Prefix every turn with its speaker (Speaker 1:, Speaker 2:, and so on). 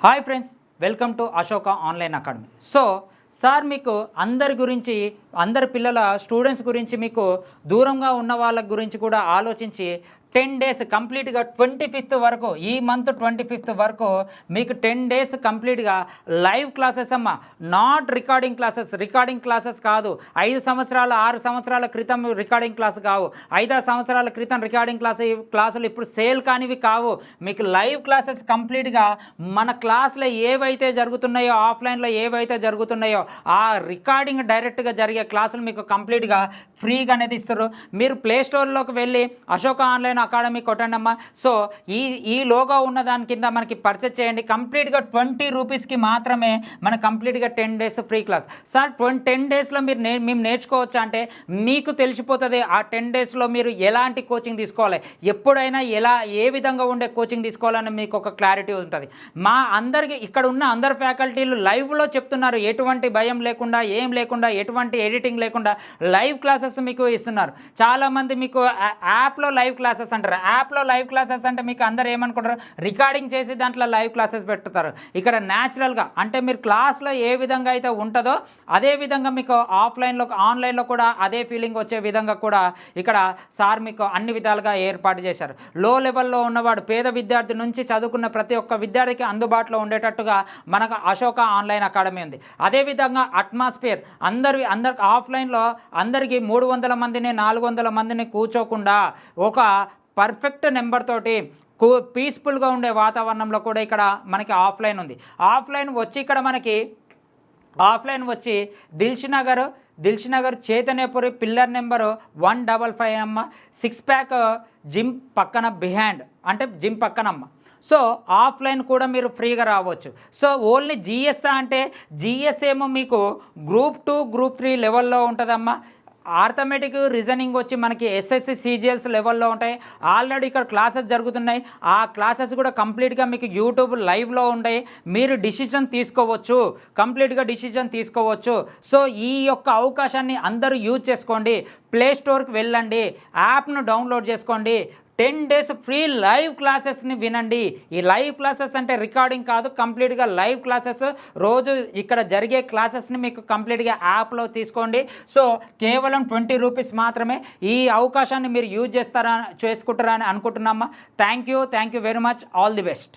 Speaker 1: Hi friends, welcome to Ashoka online academy. So sir మీకు అందరి గురించి, అందరి పిల్లల స్టూడెంట్స్ గురించి, మీకు దూరంగా ఉన్న వాళ్ళ గురించి కూడా ఆలోచించి 10 days కంప్లీట్గా 25th వరకు, ఈ మంత్ 25th వరకు మీకు 10 days కంప్లీట్గా లైవ్ క్లాసెస్ అమ్మ. నాట్ రికార్డింగ్ క్లాసెస్ కాదు. 5 సంవత్సరాల 6 సంవత్సరాల క్రితం రికార్డింగ్ క్లాస్ కావు. 5 సంవత్సరాల క్రితం రికార్డింగ్ క్లాసులు ఇప్పుడు సేల్ కానివి కావు. మీకు లైవ్ క్లాసెస్ కంప్లీట్గా మన క్లాసులో ఏవైతే జరుగుతున్నాయో, ఆఫ్లైన్లో ఏవైతే జరుగుతున్నాయో ఆ రికార్డింగ్ డైరెక్ట్గా జరిగే క్లాసులు మీకు కంప్లీట్గా ఫ్రీగా అనేది ఇస్తారు. మీరు ప్లేస్టోర్లోకి వెళ్ళి అశోక ఆన్లైన్ అకాడమీ కొట్టండమ్మా. సో ఈ లోగో ఉన్న దాని కింద మనకి పర్చేజ్ చేయండి. కంప్లీట్గా 20 రూపీస్కి మాత్రమే మన కంప్లీట్గా 10 days ఫ్రీ క్లాస్. సార్ 10 daysలో మేము నేర్చుకోవచ్చా అంటే మీకు తెలిసిపోతుంది. ఆ 10 daysలో మీరు ఎలాంటి కోచింగ్ తీసుకోవాలి, ఎప్పుడైనా ఏ విధంగా ఉండే కోచింగ్ తీసుకోవాలని మీకు ఒక క్లారిటీ ఉంటుంది. మా అందరికీ ఇక్కడ ఉన్న అందరు ఫ్యాకల్టీలు లైవ్లో చెప్తున్నారు. ఎటువంటి భయం లేకుండా, ఏం లేకుండా, ఎటువంటి ఎడిటింగ్ లేకుండా లైవ్ క్లాసెస్ మీకు ఇస్తున్నారు. చాలామంది మీకు యాప్లో లైవ్ క్లాసెస్ అంటారు. యాప్లో లైవ్ క్లాసెస్ అంటే మీకు అందరూ ఏమనుకుంటారు, రికార్డింగ్ చేసి దాంట్లో లైవ్ క్లాసెస్ పెట్టుతారు. ఇక్కడ న్యాచురల్గా అంటే మీరు క్లాస్లో ఏ విధంగా అయితే ఉంటుందో అదే విధంగా మీకు ఆన్లైన్లో కూడా అదే ఫీలింగ్ వచ్చే విధంగా కూడా ఇక్కడ సార్ మీకు అన్ని విధాలుగా ఏర్పాటు చేశారు. లో లెవెల్లో ఉన్నవాడు, పేద విద్యార్థి నుంచి చదువుకున్న ప్రతి ఒక్క విద్యార్థికి అందుబాటులో ఉండేటట్టుగా మనకు అశోక ఆన్లైన్ అకాడమీ ఉంది. అదేవిధంగా అట్మాస్ఫియర్ అందరికి ఆఫ్లైన్లో అందరికీ 300 మందిని 400 మందిని కూర్చోకుండా ఒక పర్ఫెక్ట్ నెంబర్ తోటి పీస్ఫుల్గా ఉండే వాతావరణంలో కూడా ఇక్కడ మనకి ఆఫ్లైన్ ఉంది. ఆఫ్లైన్ వచ్చి దిల్షునగర్ చైతన్యపురి పిల్లర్ నెంబరు 155 అమ్మ. 6 pack జిమ్ పక్కన బిహైండ్ అంటే జిమ్ పక్కనమ్మ. సో ఆఫ్లైన్ కూడా మీరు ఫ్రీగా రావచ్చు. సో ఓన్లీ జిఎస్ అంటే జిఎస్ ఏమో మీకు గ్రూప్ 2 గ్రూప్ 3 లెవెల్లో ఉంటుందమ్మా. ఆర్థమెటిక్ రీజనింగ్ వచ్చి మనకి ఎస్ఎస్సి సిజిఎల్స్ లెవెల్లో ఉంటాయి. ఆల్రెడీ ఇక్కడ క్లాసెస్ జరుగుతున్నాయి. ఆ క్లాసెస్ కూడా కంప్లీట్గా మీకు యూట్యూబ్ లైవ్లో ఉంటాయి. మీరు కంప్లీట్గా డిసిషన్ తీసుకోవచ్చు. సో ఈ యొక్క అవకాశాన్ని అందరూ యూజ్ చేసుకోండి. ప్లేస్టోర్కి వెళ్ళండి, యాప్ను డౌన్లోడ్ చేసుకోండి. 10 days ఫ్రీ లైవ్ క్లాసెస్ని వినండి. ఈ లైవ్ క్లాసెస్ అంటే రికార్డింగ్ కాదు, కంప్లీట్గా లైవ్ క్లాసెస్. రోజు ఇక్కడ జరిగే క్లాసెస్ని మీకు కంప్లీట్గా యాప్లో తీసుకోండి. సో కేవలం 20 రూపీస్ మాత్రమే. ఈ అవకాశాన్ని మీరు యూజ్ చేసుకుంటారా అని అనుకుంటున్నామా. Thank you very much. All the best.